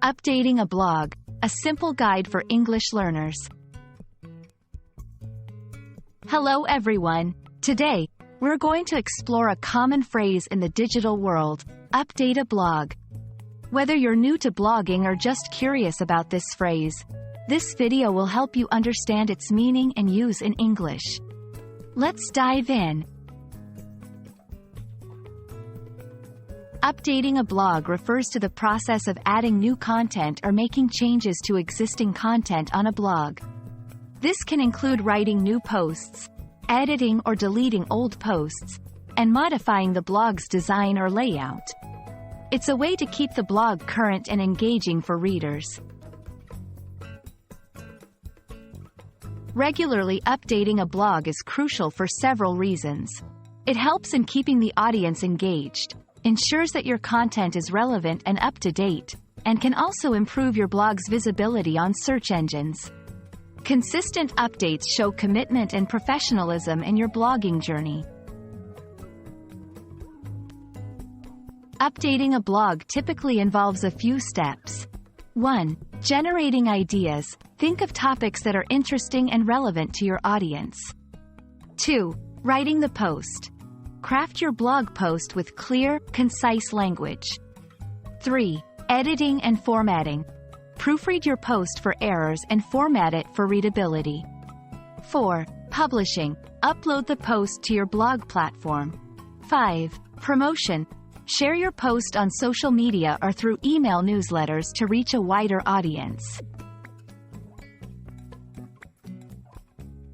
Updating a blog, a simple guide for English learners. Hello everyone. Today, we're going to explore a common phrase in the digital world, update a blog. Whether you're new to blogging or just curious about this phrase, this video will help you understand its meaning and use in English. Let's dive in. Updating a blog refers to the process of adding new content or making changes to existing content on a blog. This can include writing new posts, editing or deleting old posts, and modifying the blog's design or layout. It's a way to keep the blog current and engaging for readers. Regularly updating a blog is crucial for several reasons. It helps in keeping the audience engaged, ensures that your content is relevant and up to date, and can also improve your blog's visibility on search engines. Consistent updates show commitment and professionalism in your blogging journey. Updating a blog typically involves a few steps. 1. Generating ideas. Think of topics that are interesting and relevant to your audience. 2. Writing the post. Craft your blog post with clear, concise language. 3. Editing and formatting. Proofread your post for errors and format it for readability. 4. Publishing. Upload the post to your blog platform. 5. Promotion. Share your post on social media or through email newsletters to reach a wider audience.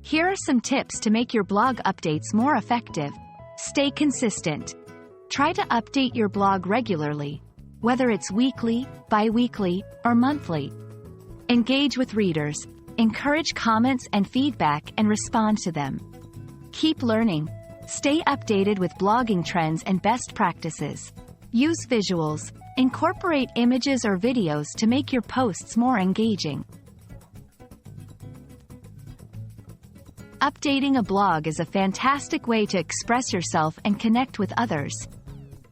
Here are some tips to make your blog updates more effective. Stay consistent. Try to update your blog regularly, whether it's weekly, bi-weekly, or monthly. Engage with readers. Encourage comments and feedback and respond to them. Keep learning. Stay updated with blogging trends and best practices. Use visuals. Incorporate images or videos to make your posts more engaging. Updating a blog is a fantastic way to express yourself and connect with others.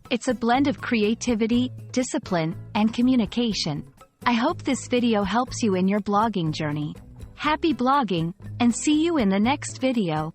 It's a blend of creativity, discipline, and communication. I hope this video helps you in your blogging journey. Happy blogging, and see you in the next video.